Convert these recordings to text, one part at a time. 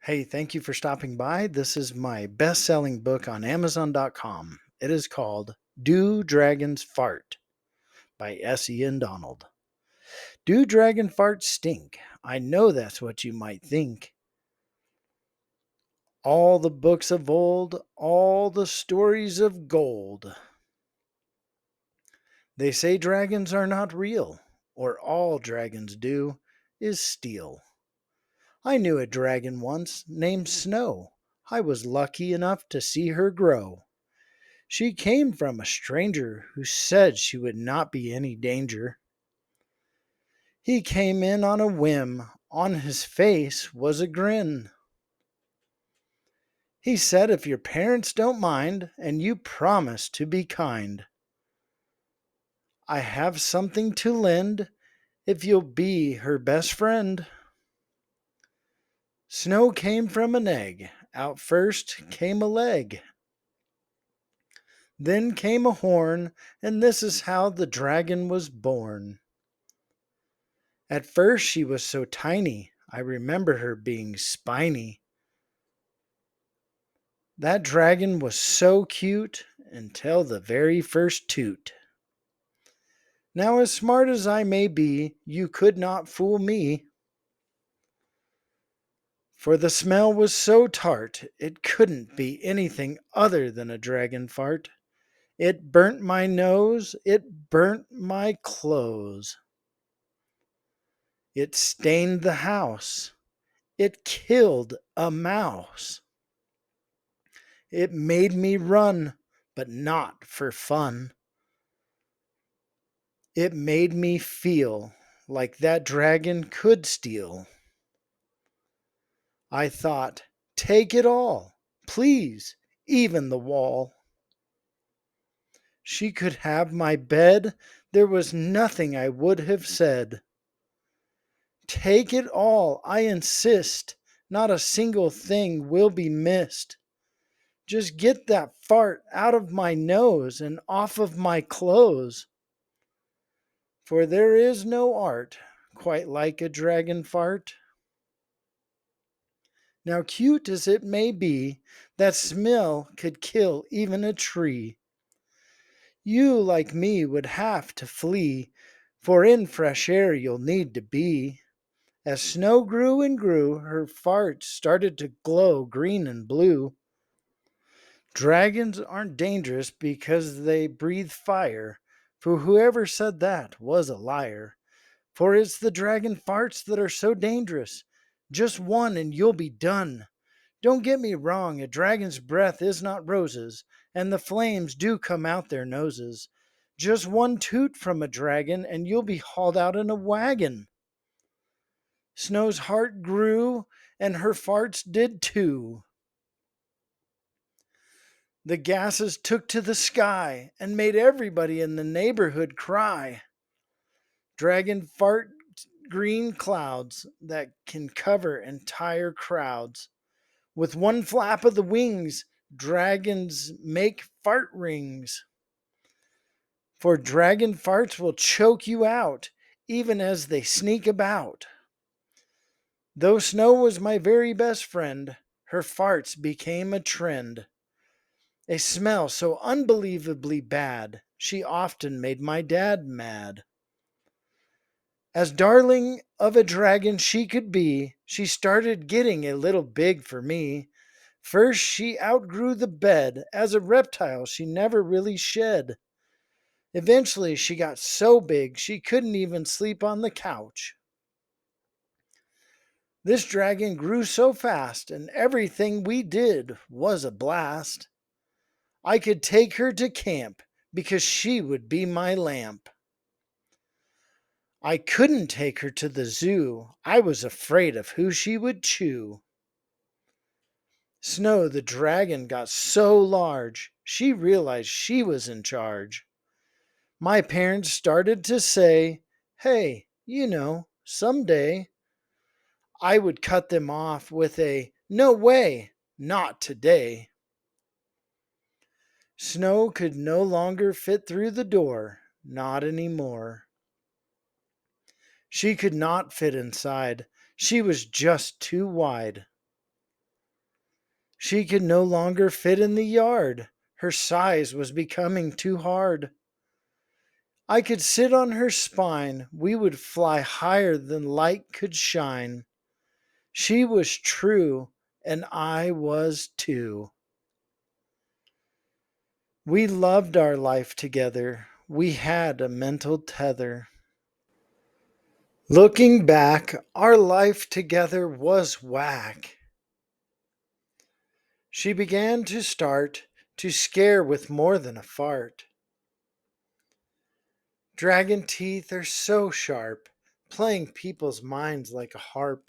Hey, thank you for stopping by. This is my best selling book on Amazon.com. It is called Do Dragons Fart by S. Ian Donald. Do dragon farts stink? I know that's what you might think. All the books of old, all the stories of gold. They say dragons are not real, or all dragons do is steal. I knew a dragon once named Snow. I was lucky enough to see her grow. She came from a stranger who said she would not be any danger. He came in on a whim, on his face was a grin. He said, "If your parents don't mind, and you promise to be kind, I have something to lend if you'll be her best friend." Snow came from an egg, out first came a leg, then came a horn, and this is how the dragon was born. At first she was so tiny, I remember her being spiny. That dragon was so cute until the very first toot. Now, as smart as I may be, you could not fool me, for the smell was so tart it couldn't be anything other than a dragon fart. It burnt my nose, it burnt my clothes, it stained the house, it killed a mouse. It made me run, but not for fun. It made me feel like that dragon could steal. I thought, take it all, please, even the wall. She could have my bed, there was nothing I would have said. Take it all, I insist, not a single thing will be missed. Just get that fart out of my nose and off of my clothes. For there is no art quite like a dragon fart. Now, cute as it may be, that smell could kill even a tree. You, like me, would have to flee, for in fresh air you'll need to be. As Snow grew and grew, her fart started to glow green and blue. Dragons aren't dangerous because they breathe fire, for whoever said that was a liar. For it's the dragon farts that are so dangerous. Just one and you'll be done. Don't get me wrong, a dragon's breath is not roses, and the flames do come out their noses. Just one toot from a dragon and you'll be hauled out in a wagon. Snow's heart grew, and her farts did too. The gases took to the sky and made everybody in the neighborhood cry. Dragon fart green clouds that can cover entire crowds. With one flap of the wings, dragons make fart rings. For dragon farts will choke you out, even as they sneak about. Though Snow was my very best friend, her farts became a trend. A smell so unbelievably bad, she often made my dad mad. As darling of a dragon she could be, she started getting a little big for me. First she outgrew the bed, as a reptile she never really shed. Eventually she got so big she couldn't even sleep on the couch. This dragon grew so fast, and everything we did was a blast. I could take her to camp, because she would be my lamp. I couldn't take her to the zoo, I was afraid of who she would chew. Snow the dragon got so large, she realized she was in charge. My parents started to say, hey, someday I would cut them off with a no way, not today. Snow could no longer fit through the door, not anymore. She could not fit inside, she was just too wide. She could no longer fit in the yard. Her size was becoming too hard. I could sit on her spine. We would fly higher than light could shine. She was true, and I was too. We loved our life together. We had a mental tether. Looking back, our life together was whack. She began to start to scare with more than a fart. Dragon teeth are so sharp, playing people's minds like a harp.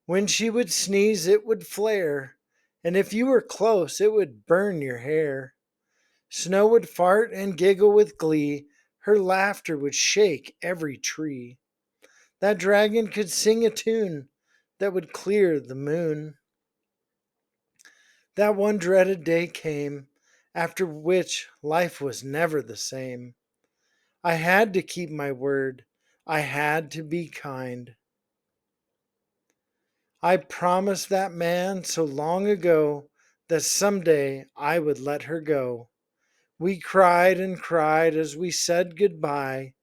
When she would sneeze, it would flare, and if you were close, it would burn your hair. Snow would fart and giggle with glee. Her laughter would shake every tree. That dragon could sing a tune that would clear the moon. That one dreaded day came, after which life was never the same. I had to keep my word. I had to be kind. I promised that man so long ago that someday I would let her go. We cried and cried as we said goodbye.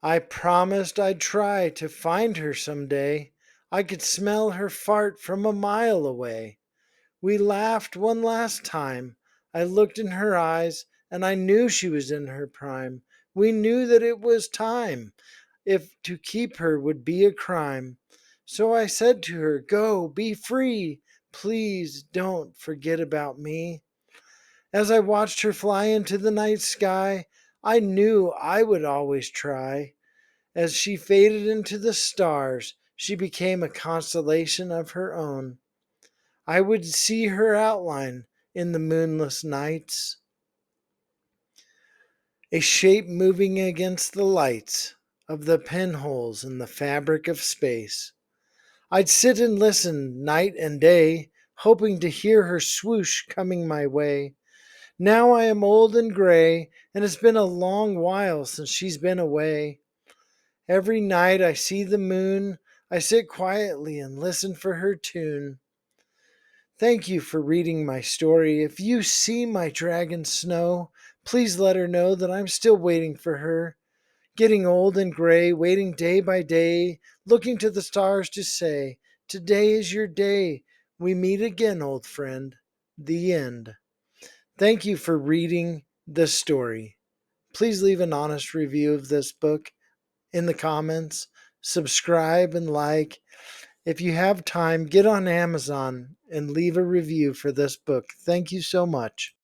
I promised I'd try to find her someday. I could smell her fart from a mile away. We laughed one last time. I looked in her eyes and I knew she was in her prime. We knew that it was time, if to keep her would be a crime. So I said to her, "Go, be free. Please don't forget about me." As I watched her fly into the night sky, I knew I would always try. As she faded into the stars, she became a constellation of her own. I would see her outline in the moonless nights, a shape moving against the lights of the pinholes in the fabric of space. I'd sit and listen night and day, hoping to hear her swoosh coming my way. Now I am old and gray, and it's been a long while since she's been away. Every night I see the moon, I sit quietly and listen for her tune. Thank you for reading my story. If you see my dragon Snow, please let her know that I'm still waiting for her. Getting old and gray, waiting day by day, looking to the stars to say, "Today is your day. We meet again, old friend." The end. Thank you for reading this story. Please leave an honest review of this book in the comments. Subscribe and like. If you have time, get on Amazon and leave a review for this book. Thank you so much.